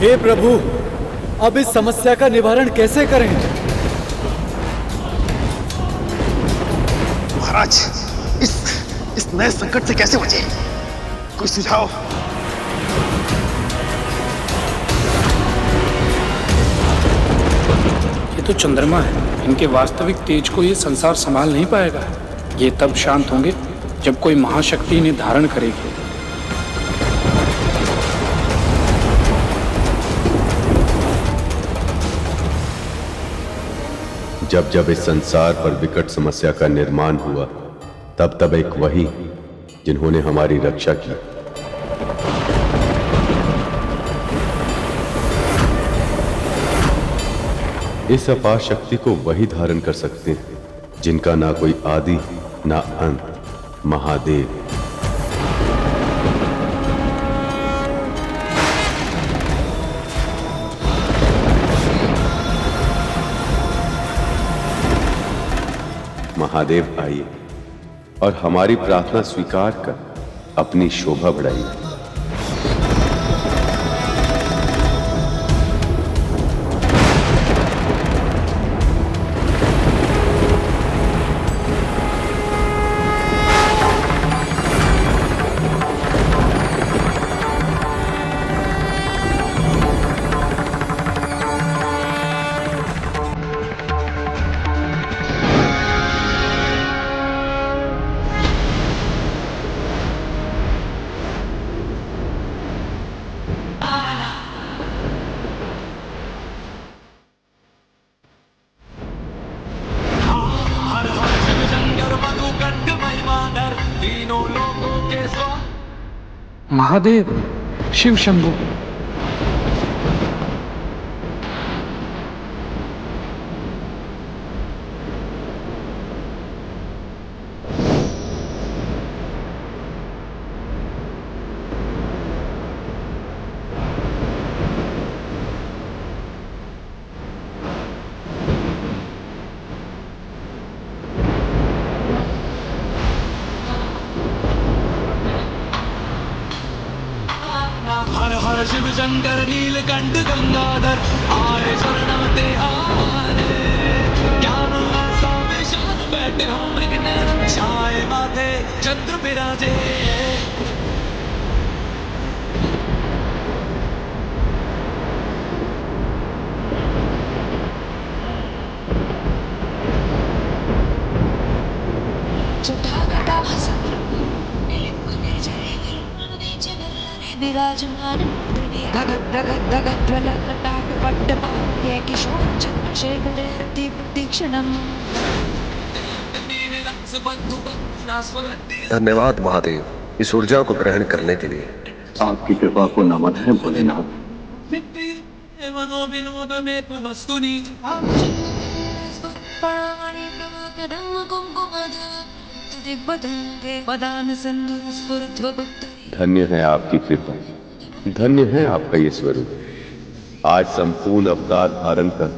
हे प्रभु, अब इस समस्या का निवारण कैसे करें? महाराज, इस नए संकट से कैसे बचें? कोई सुझाव? ये तो चंद्रमा है। इनके वास्तविक तेज को ये संसार संभाल नहीं पाएगा। ये तब शांत होंगे जब कोई महाशक्ति इन्हें धारण करेगी। जब जब इस संसार पर विकट समस्या का निर्माण हुआ, तब तब एक वही जिन्होंने हमारी रक्षा की। इस अपार शक्ति को वही धारण कर सकते हैं जिनका ना कोई आदि ना अंत, महादेव। महादेव आइए और हमारी प्रार्थना स्वीकार कर अपनी शोभा बढ़ाइए। महादेव, शिव शंभु। शिव शंकर नीलकंठ गंगाधर आए शरणम तेहारे, ज्ञान आसा में शांत बैठे हो विघ्न छाए माथे चंद्र विराजे। विराजमान धगत धगत धगत ज्वलकटाक पट्टपाके किशोर चंद्रशेखर दीक्षणम्। धन्यवाद महादेव, इस ऊर्जा को ग्रहण करने के लिए। आपकी कृपा को नमन है भोलेनाथ। धन्य है आपकी कृपा, धन्य है आपका ये स्वरूप। आज संपूर्ण अवतार धारण कर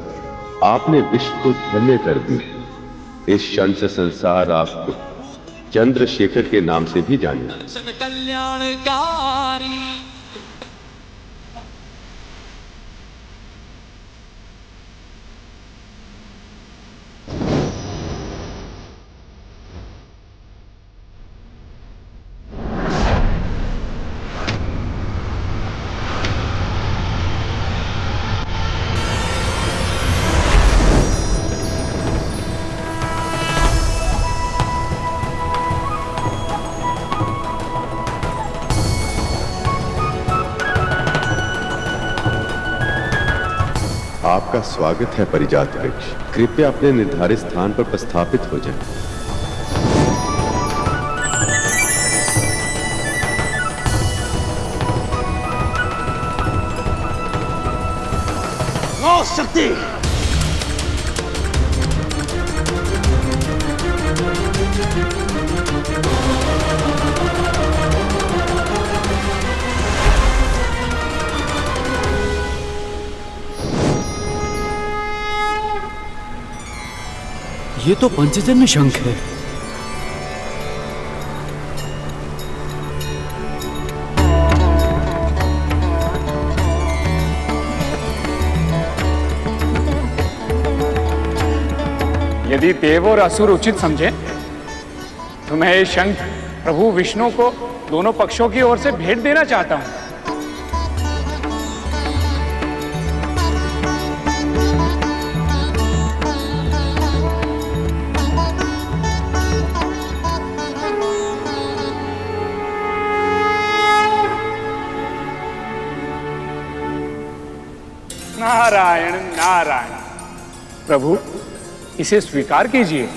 आपने विश्व को धन्य कर दिया। इस क्षण से संसार आपको चंद्रशेखर के नाम से भी जाने। कल्याणकारी आपका स्वागत है परिजात वृक्ष। कृपया अपने निर्धारित स्थान पर प्रस्थापित हो जाएं। ओ शक्ति! ये तो पंचजन्य शंख है। यदि देव और असुर उचित समझे तो मैं ये शंख प्रभु विष्णु को दोनों पक्षों की ओर से भेंट देना चाहता हूं। नारायण नारायण। प्रभु इसे स्वीकार कीजिए।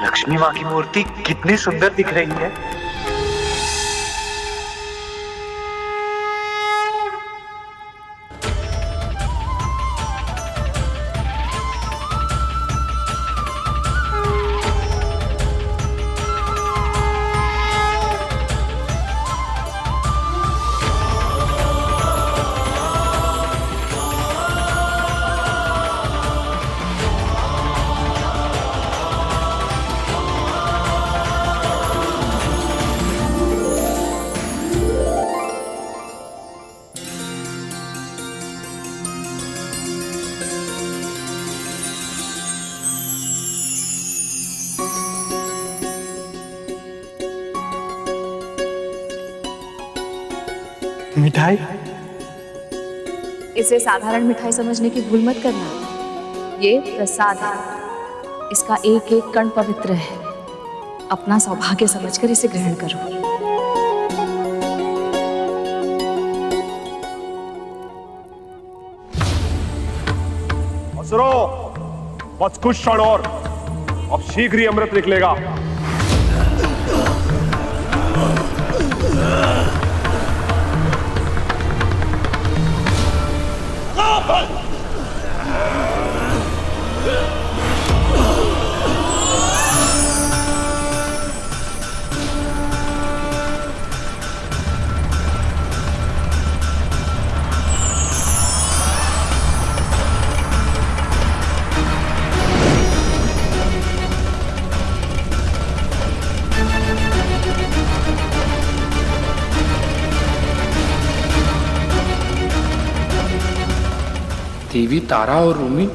लक्ष्मी माँ की मूर्ति कितनी सुंदर दिख रही है। मिठाई? इसे साधारण मिठाई समझने की भूल मत करना। ये प्रसाद है। इसका एक एक कण पवित्र है। अपना सौभाग्य समझकर इसे ग्रहण करो। असुरों, बस कुछ क्षण और, अब शीघ्र ही अमृत निकलेगा। देवी तारा और रूमी,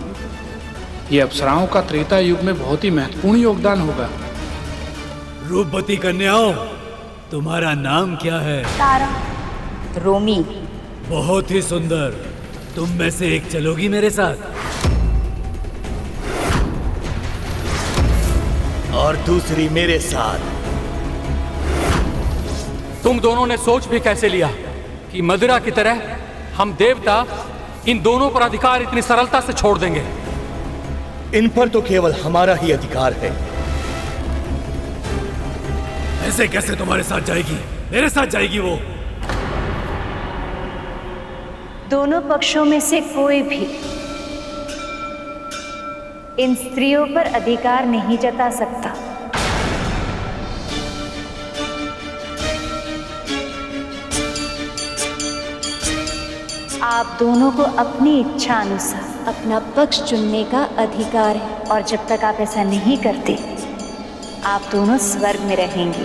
ये अप्सराओं का त्रेता युग में बहुत ही महत्वपूर्ण योगदान होगा। रूपवती कन्याओं, तुम्हारा नाम क्या है? तारा, रोमी। बहुत ही सुंदर। तुम में से एक चलोगी मेरे साथ और दूसरी मेरे साथ। तुम दोनों ने सोच भी कैसे लिया कि मदिरा की तरह हम देवता इन दोनों पर अधिकार इतनी सरलता से छोड़ देंगे? इन पर तो केवल हमारा ही अधिकार है। ऐसे कैसे तुम्हारे साथ जाएगी? मेरे साथ जाएगी वो। दोनों पक्षों में से कोई भी इन स्त्रियों पर अधिकार नहीं जता सकता। आप दोनों को अपनी इच्छा अनुसार अपना पक्ष चुनने का अधिकार है, और जब तक आप ऐसा नहीं करते आप दोनों स्वर्ग में रहेंगे।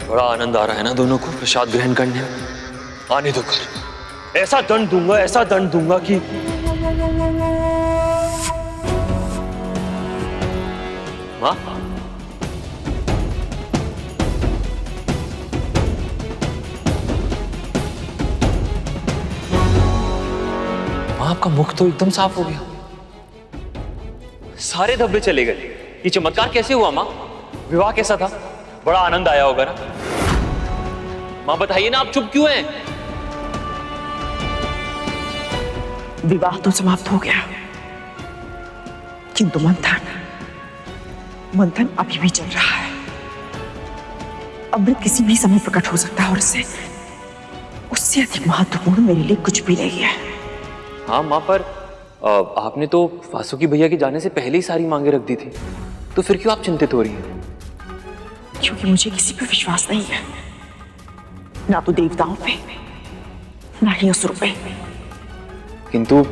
बड़ा आनंद आ रहा है ना दोनों को प्रसाद ग्रहण करने में। आने दो कर, ऐसा दंड दूंगा, ऐसा दंड दूंगा कि माँ, आपका मुख तो एकदम साफ हो गया, सारे धब्बे चले गए। ये चमत्कार कैसे हुआ माँ? विवाह कैसा था? बड़ा आनंद आया होगा ना? माँ बताइए ना, आप चुप क्यों हैं? विवाह तो समाप्त हो गया, किंतु मंथन अभी भी चल रहा है। अमृत किसी भी समय प्रकट हो सकता है और उससे अधिक महत्वपूर्ण मेरे लिए कुछ भी नहीं है। हाँ माँ, पर आपने तो वासुकी भैया के जाने से पहले ही सारी मांगे रख दी थी, तो फिर क्यों आप चिंतित हो रही हैं? क्योंकि मुझे किसी पर विश्वास नहीं है, ना तो देवताओं पे, ना ही असुरों पे। किंतु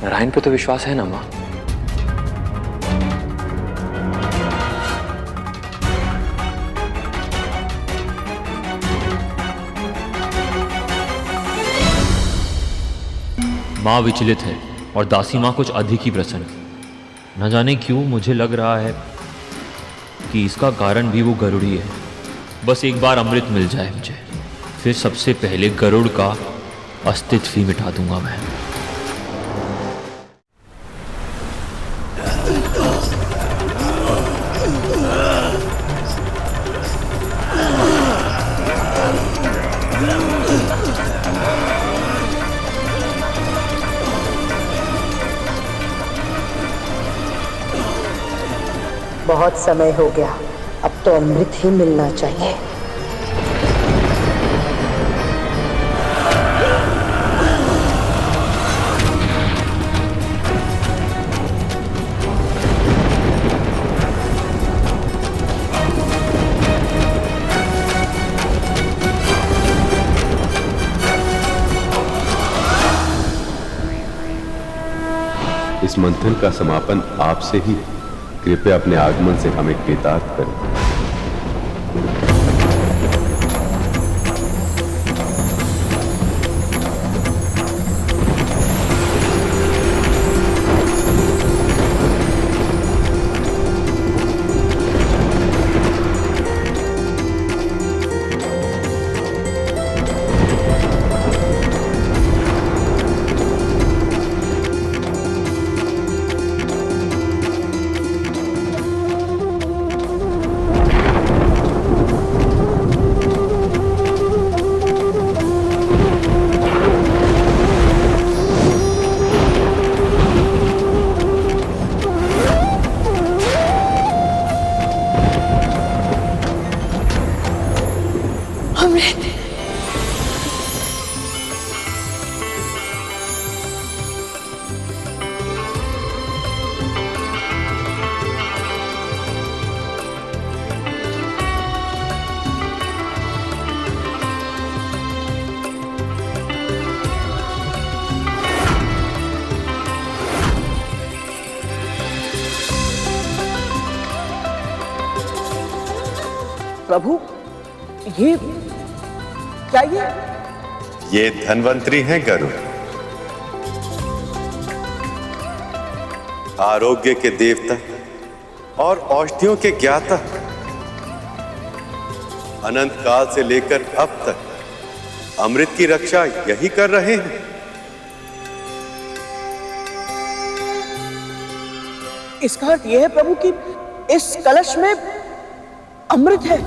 नारायण पे तो विश्वास है ना माँ? माँ विचलित है और दासी माँ कुछ अधिक ही प्रसन्न। न जाने क्यों मुझे लग रहा है कि इसका कारण भी वो गरुड़ी है। बस एक बार अमृत मिल जाए मुझे, फिर सबसे पहले गरुड़ का अस्तित्व ही मिटा दूंगा मैं। बहुत समय हो गया, अब तो अमृत ही मिलना चाहिए। इस मंथन का समापन आपसे ही, कृपया अपने आगमन से हमें कृतार्थ करें। प्रभु, ये क्या ये धन्वंतरी हैं गरुड़, आरोग्य के देवता और औषधियों के ज्ञाता। अनंत काल से लेकर अब तक अमृत की रक्षा यही कर रहे हैं। इसका अर्थ यह है प्रभु कि इस कलश में अमृत है।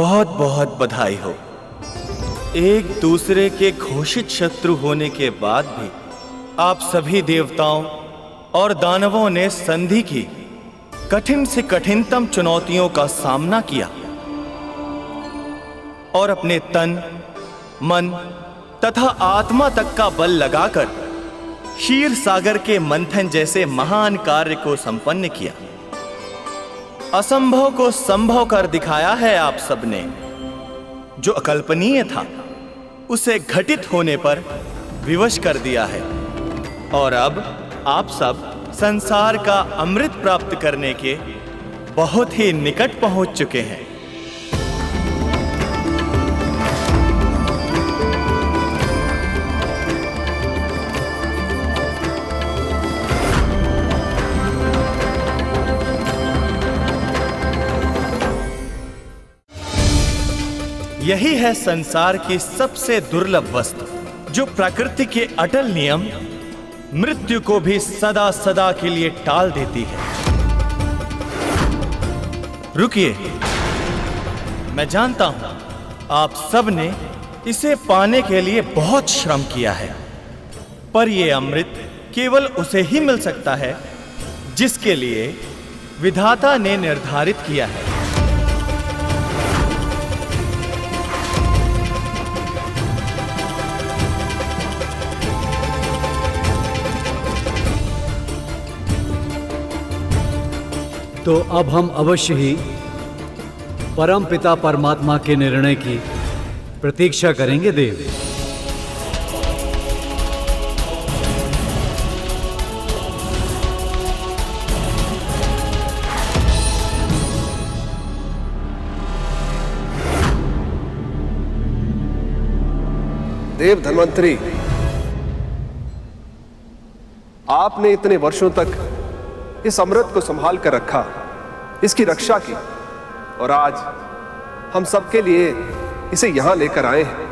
बहुत बहुत बधाई हो। एक दूसरे के घोषित शत्रु होने के बाद भी आप सभी देवताओं और दानवों ने संधि की कठिन से कठिनतम चुनौतियों का सामना किया और अपने तन, मन तथा आत्मा तक का बल लगाकर क्षीर सागर के मंथन जैसे महान कार्य को संपन्न किया। असंभव को संभव कर दिखाया है आप सबने। जो अकल्पनीय था उसे घटित होने पर विवश कर दिया है और अब आप सब संसार का अमृत प्राप्त करने के बहुत ही निकट पहुंच चुके हैं। यही है संसार की सबसे दुर्लभ वस्तु, जो प्रकृति के अटल नियम मृत्यु को भी सदा सदा के लिए टाल देती है। रुकिए, मैं जानता हूं आप सब ने इसे पाने के लिए बहुत श्रम किया है, पर यह अमृत केवल उसे ही मिल सकता है जिसके लिए विधाता ने निर्धारित किया है। तो अब हम अवश्य ही परम पिता परमात्मा के निर्णय की प्रतीक्षा करेंगे देव। देव धन्वंतरी, आपने इतने वर्षों तक इस अमृत को संभाल कर रखा, इसकी रक्षा की, और आज हम सबके लिए इसे यहां लेकर आए हैं।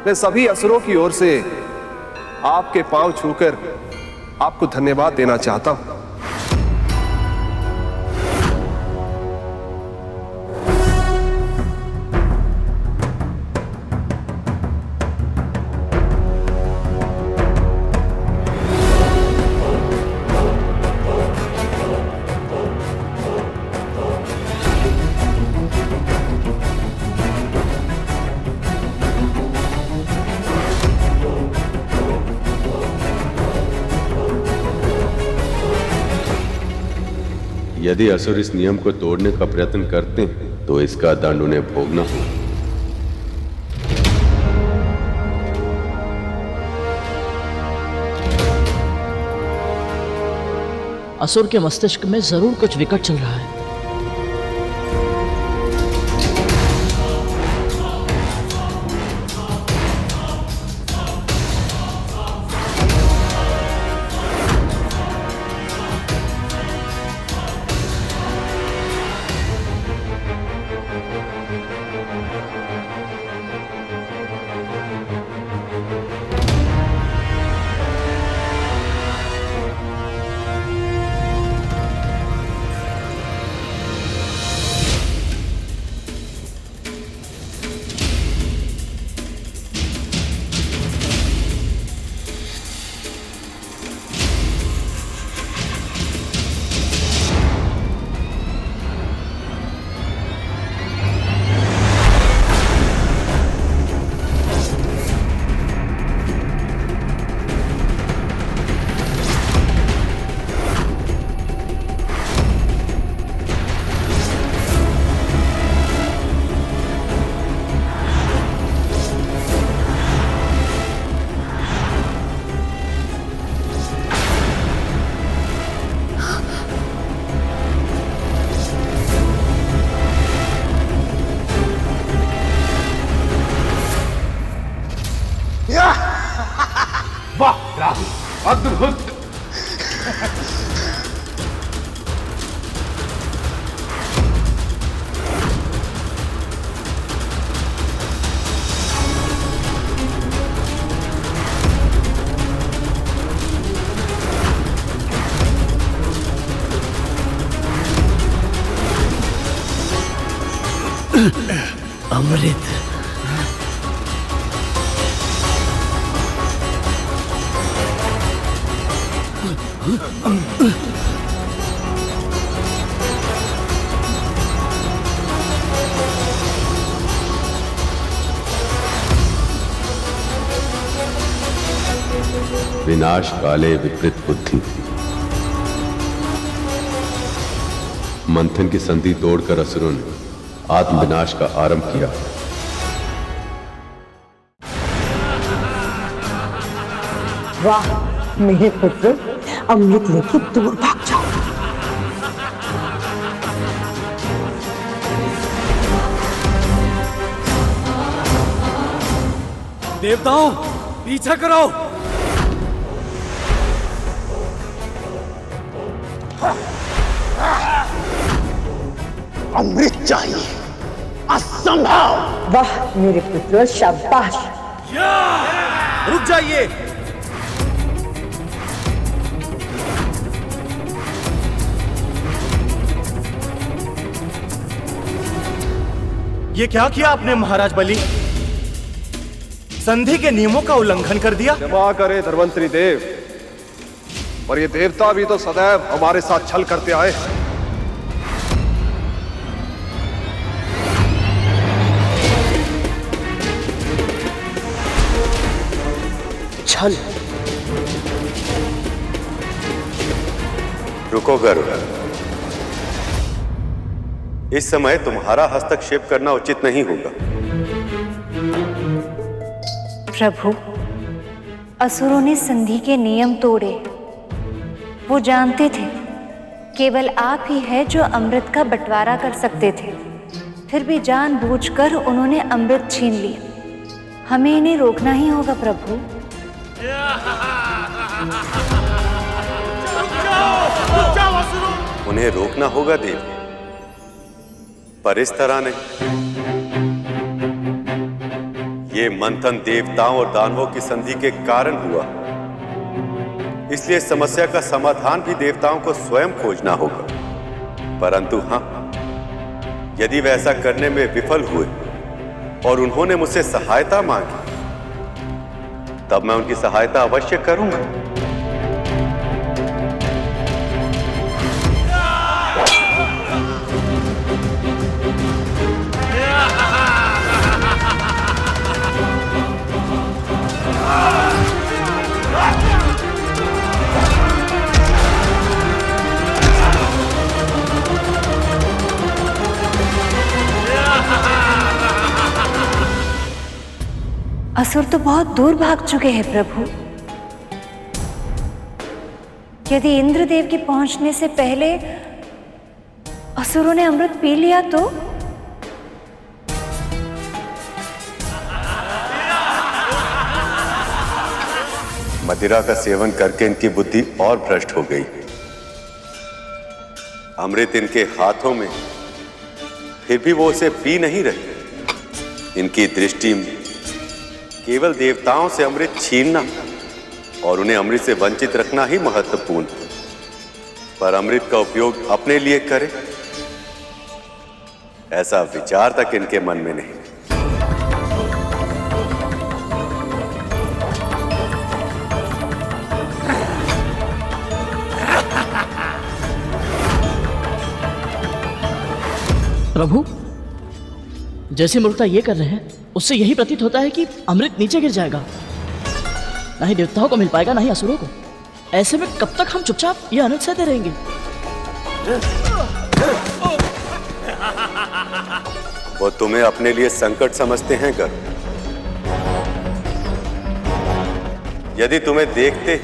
मैं सभी असुरों की ओर से आपके पांव छूकर आपको धन्यवाद देना चाहता हूं। यदि असुर इस नियम को तोड़ने का प्रयत्न करते हैं तो इसका दंड उन्हें भोगना होगा। असुर के मस्तिष्क में जरूर कुछ विकट चल रहा है। वाह राहुल, अद्भुत। अमृत। विनाश काले विपरीत बुद्धि। मंथन की संधि तोड़कर असुरों ने आत्म विनाश का आरंभ किया। वाह मेरे पुत्र, अमृत लेके दूर भाग जाओ। देवताओं, पीछा करो। अमृत चाहिए, असंभव। वाह मेरे पुत्र, शाबाश। रुक जाइए। ये क्या किया आपने महाराज बलि? संधि के नियमों का उल्लंघन कर दिया। क्षमा करे धर्मंत्री देव, पर ये देवता भी तो सदैव हमारे साथ छल करते आए हैं। छल? रुको गरुड़, इस समय तुम्हारा हस्तक्षेप करना उचित नहीं होगा। प्रभु, असुरों ने संधि के नियम तोड़े। वो जानते थे केवल आप ही है जो अमृत का बंटवारा कर सकते थे, फिर भी जानबूझकर उन्होंने अमृत छीन लिया। हमें इन्हें रोकना ही होगा प्रभु। उन्हें रोकना होगा देव, पर इस तरह नहीं। ये मंथन देवताओं और दानवों की संधि के कारण हुआ, इसलिए समस्या का समाधान भी देवताओं को स्वयं खोजना होगा। परंतु हां, यदि वे ऐसा करने में विफल हुए और उन्होंने मुझसे सहायता मांगी, तब मैं उनकी सहायता अवश्य करूंगा। असुर तो बहुत दूर भाग चुके हैं प्रभु। यदि इंद्रदेव के पहुंचने से पहले असुरों ने अमृत पी लिया तो? मदिरा का सेवन करके इनकी बुद्धि और भ्रष्ट हो गई। अमृत इनके हाथों में, फिर भी वो उसे पी नहीं रहे। इनकी दृष्टि में केवल देवताओं से अमृत छीनना और उन्हें अमृत से वंचित रखना ही महत्वपूर्ण है, पर अमृत का उपयोग अपने लिए करें, ऐसा विचार तक इनके मन में नहीं। प्रभु, जैसे मूर्खता ये कर रहे हैं, उससे यही प्रतीत होता है कि अमृत नीचे गिर जाएगा। ना ही देवताओं को मिल पाएगा, ना ही असुरों को। ऐसे में कब तक हम चुपचाप ये अनर्थ सहते रहेंगे? वो तुम्हें अपने लिए संकट समझते हैं गरुड़। यदि तुम्हें देखते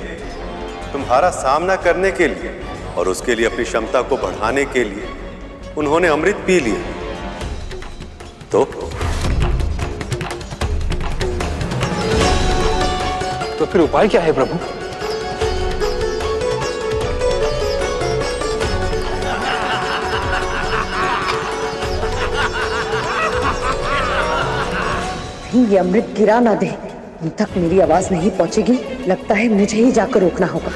तुम्हारा सामना करने के लिए और उसके लिए अपनी क्षमता को बढ़ाने के लिए उन्होंने अमृत पी लिया, तो फिर उपाय क्या है प्रभु? ये अमृत गिरा ना दे। उन तक मेरी आवाज नहीं पहुंचेगी। लगता है मुझे ही जाकर रोकना होगा।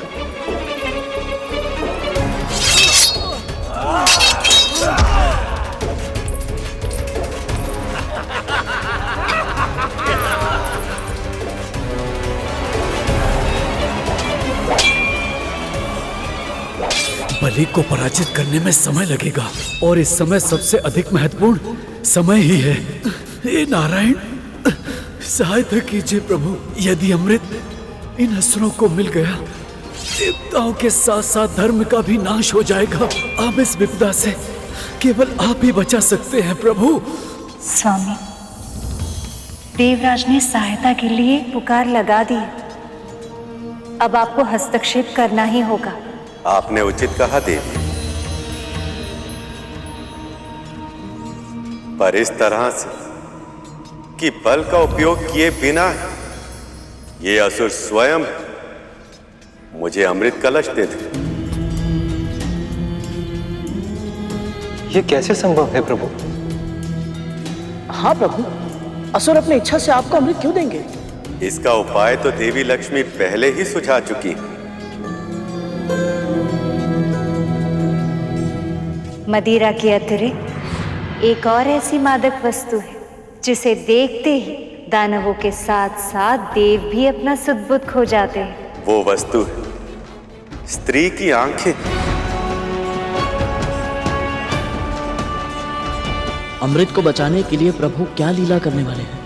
बलि को पराजित करने में समय लगेगा और इस समय सबसे अधिक महत्वपूर्ण समय ही है। हे नारायण, सहायता कीजिए प्रभु। यदि अमृत इन असुरों को मिल गया, देवताओं के साथ साथ धर्म का भी नाश हो जाएगा। अब इस विपदा से केवल आप ही बचा सकते हैं प्रभु। स्वामी, देवराज ने सहायता के लिए पुकार लगा दी। अब आपको हस्तक्षेप करना ही होगा। आपने उचित कहा देवी, पर इस तरह से कि बल का उपयोग किए बिना ये असुर स्वयं मुझे अमृत कलश दे दे। ये कैसे संभव है प्रभु? हाँ प्रभु, असुर अपनी इच्छा से आपको अमृत क्यों देंगे? इसका उपाय तो देवी लक्ष्मी पहले ही सुझा चुकी है। मदिरा के अतिरिक्त एक और ऐसी मादक वस्तु है जिसे देखते ही दानवों के साथ साथ देव भी अपना सुध-बुध खो जाते हैं। वो वस्तु है स्त्री की आंखें। अमृत को बचाने के लिए प्रभु क्या लीला करने वाले हैं?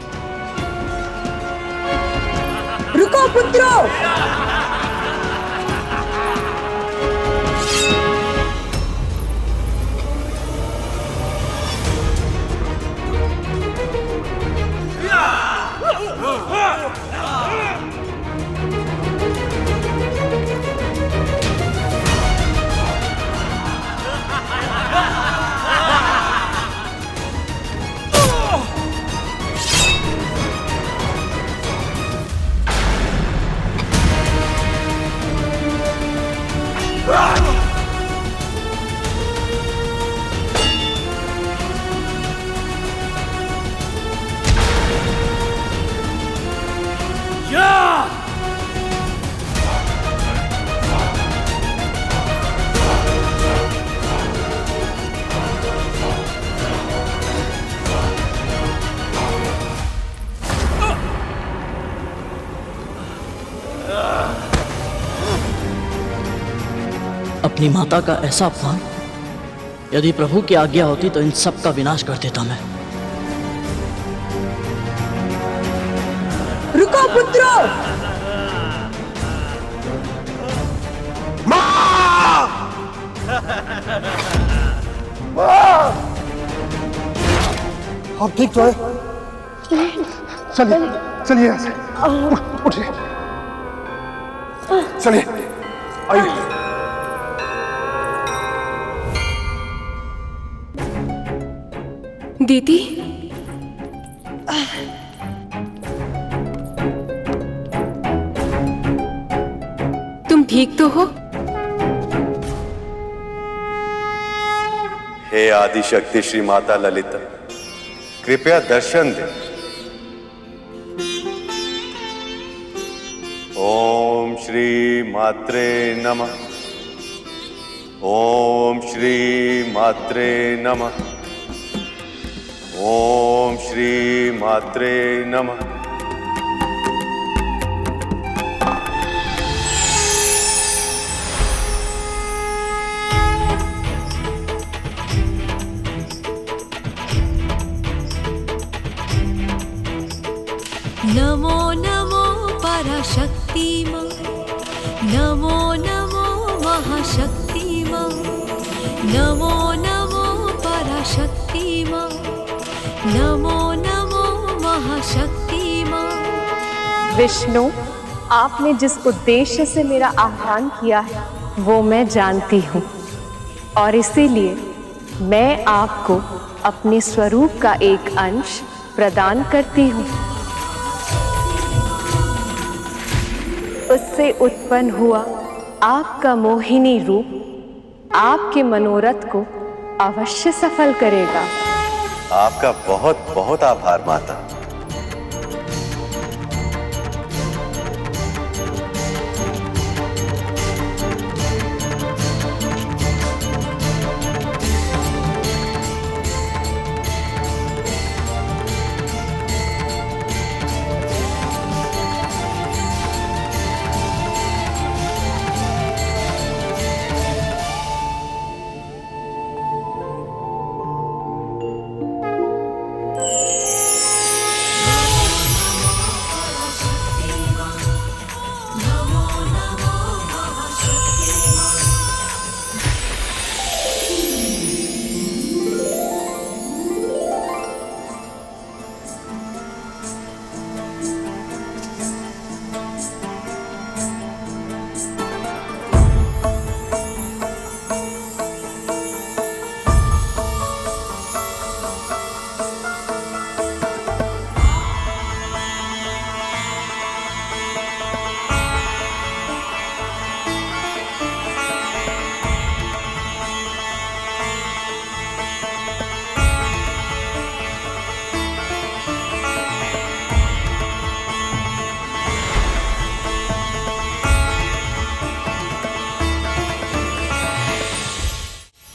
रुको पुत्रों! अपनी माता का ऐसा अपमान! यदि प्रभु की आज्ञा होती तो इन सब का विनाश कर देता मैं। रुको पुत्रों! आप ठीक तो है? चलिए चलिए यहाँ से उठिए, चलिए आइए। दीदी, तुम ठीक तो हो? हे आदि शक्ति श्री माता ललिता, कृपया दर्शन दे। ओम श्री मात्रे नमः। ओम श्री मात्रे नमः। ओम श्री मात्रे नमः। नमो नमो पराशक्ति मां, नमो नमो महाशक्ति मां, नमो नमो पराशक्ति मां, नमो नमो महाशक्ति मां। विष्णु, आपने जिस उद्देश्य से मेरा आह्वान किया है वो मैं जानती हूँ, और इसीलिए मैं आपको अपने स्वरूप का एक अंश प्रदान करती हूँ। उससे उत्पन्न हुआ आपका मोहिनी रूप आपके मनोरथ को अवश्य सफल करेगा। आपका बहुत बहुत आभार माता।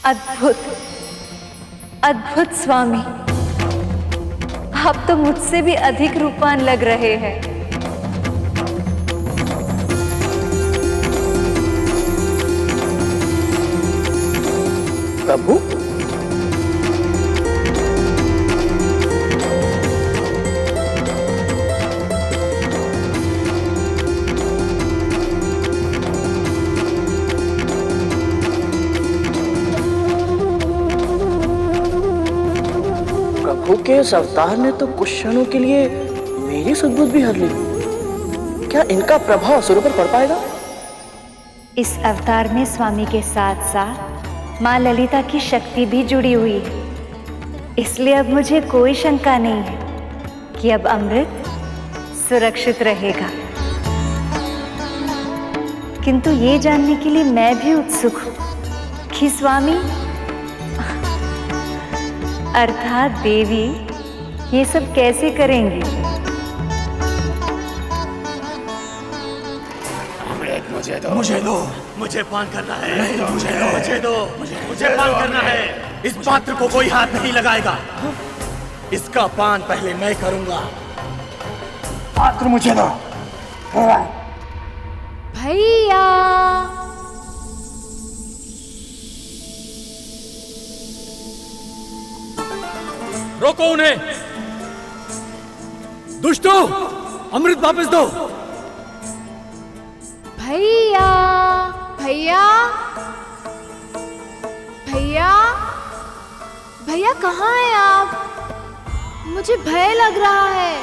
अद्भुत, अद्भुत स्वामी, आप तो मुझसे भी अधिक रूपवान लग रहे हैं। प्रभु, प्रभु के इस अवतार ने तो कुछ क्षणों के लिए मेरी सद्बुद्धि भी हर ली। क्या इनका प्रभाव असुरों पर पड़ पाएगा? इस अवतार में स्वामी के साथ साथ माँ ललिता की शक्ति भी जुड़ी हुई है, इसलिए अब मुझे कोई शंका नहीं है कि अब अमृत सुरक्षित रहेगा। किंतु ये जानने के लिए मैं भी उत्सुक हूँ कि स्वामी अर्थात देवी ये सब कैसे करेंगी? अमृत मुझे दो, मुझे दो, मुझे पान करना है। नहीं दो, मुझे दो, मुझे दो, मुझे पान करना है। इस पात्र को कोई हाथ नहीं लगाएगा, इसका पान पहले मैं करूंगा। पात्र मुझे दो। भैया, रोको उन्हें! दुष्टों, अमृत वापस दो! भैया, भैया, भैया, भैया कहाँ हैं आप? मुझे भय लग रहा है।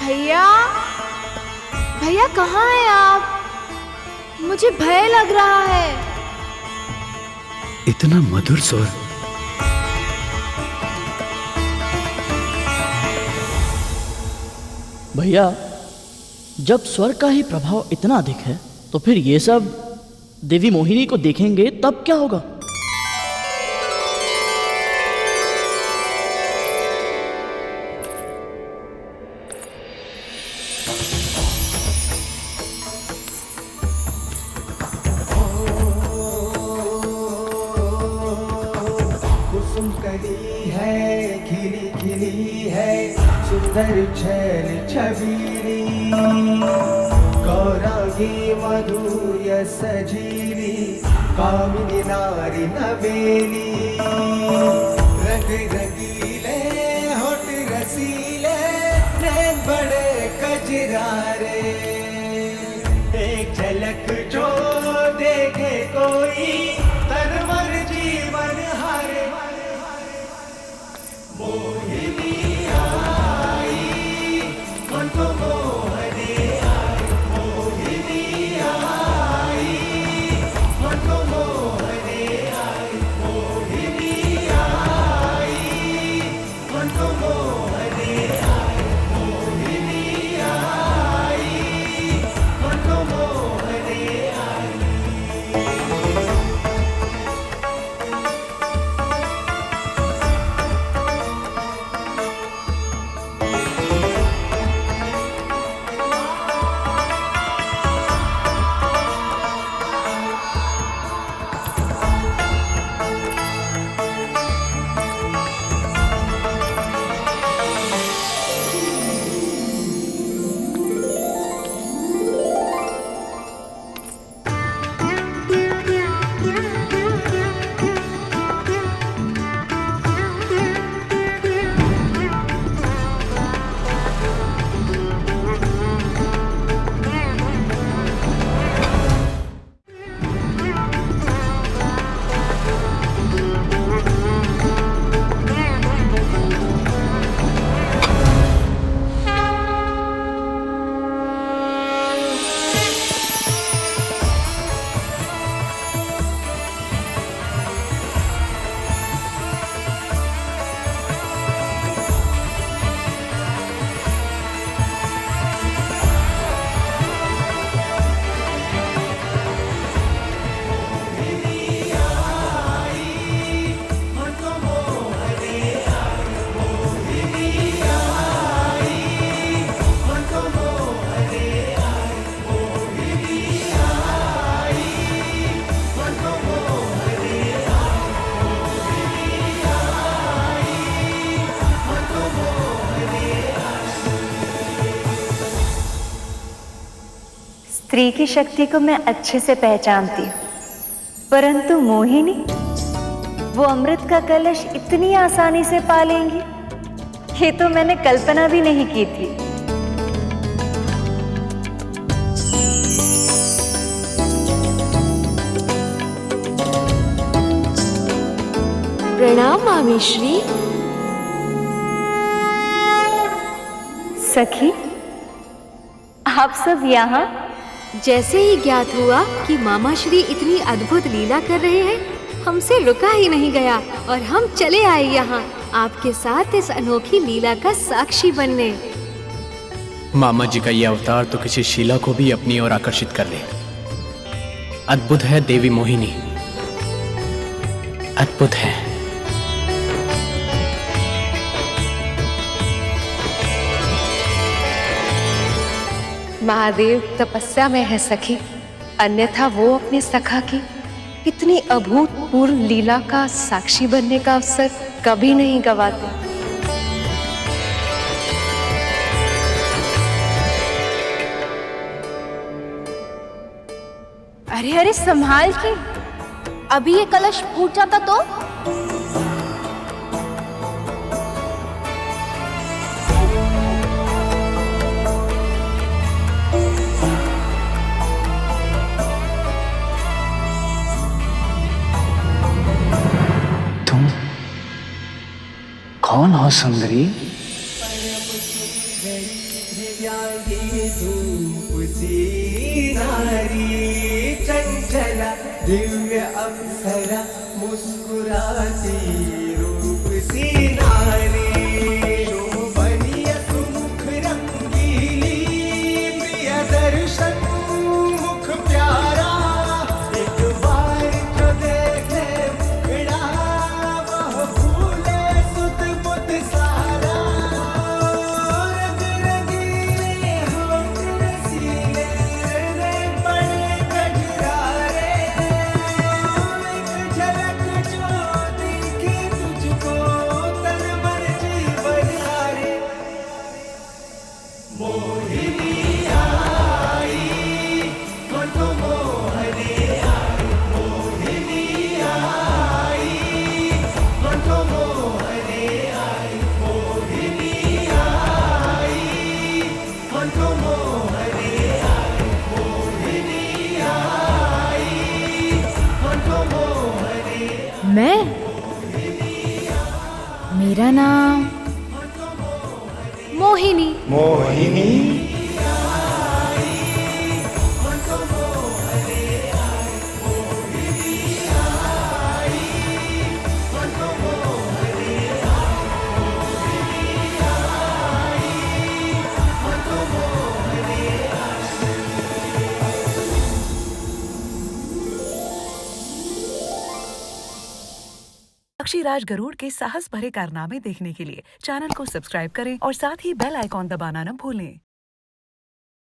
भैया, भैया कहाँ हैं आप? मुझे भय लग रहा है। इतना मधुर स्वर। भैया, जब स्वर का ही प्रभाव इतना अधिक है तो फिर ये सब देवी मोहिनी को देखेंगे तब क्या होगा? सुंदर छैल छबीली, गौरांगी मधुर सजीली, कामिनी नारी नवेली। रंग रंगीले होठ रसीले, नैन बड़े कजरारे। एक झलक जो देखे कोई, तन मन जीवन हारे। मोहिनी स्त्री की शक्ति को मैं अच्छे से पहचानती हूँ, परंतु मोहिनी वो अमृत का कलश इतनी आसानी से पा लेंगी, ये तो मैंने कल्पना भी नहीं की थी। प्रणाम मामी श्री। सखी, आप सब यहाँ? जैसे ही ज्ञात हुआ कि मामा श्री इतनी अद्भुत लीला कर रहे हैं, हमसे रुका ही नहीं गया और हम चले आए यहाँ आपके साथ इस अनोखी लीला का साक्षी बनने। मामा जी का ये अवतार तो किसी शीला को भी अपनी ओर आकर्षित कर ले। अद्भुत है देवी मोहिनी, अद्भुत है। महादेव तपस्या में है सखी, अन्यथा वो अपने सखा की इतनी अभूतपूर्व लीला का साक्षी बनने का अवसर कभी नहीं गवाते। अरे अरे संभाल के, अभी ये कलश फूट जाता तो। कौन हो सुंदरी? चंचला दिव्य अप्सरा मुस्कुराती रूप सी नारी, शोभनीय सुमुख रंगीली प्रिय दर्शन मुख प्यारा, एक बार जो देखे मुखड़ा वह भूले सुध बुध सारा, रंग रंगीले होठ रसीले रे बड़े गजरारे, एक झलक जो दिखे तुझको तन मन जीवन हारे, मोहिनी आई मन को मोहने आई, मोहिनी आई मन को मोहने आई, मोहिनी आई मन को मोहने आई, मोहिनी आई मन को मोहने। मैं, मेरा नाम मोहिनी। मोहिनी पक्षीराज गरुड़ के साहस भरे कारनामे देखने के लिए चैनल को सब्सक्राइब करें और साथ ही बेल आइकॉन दबाना न भूलें।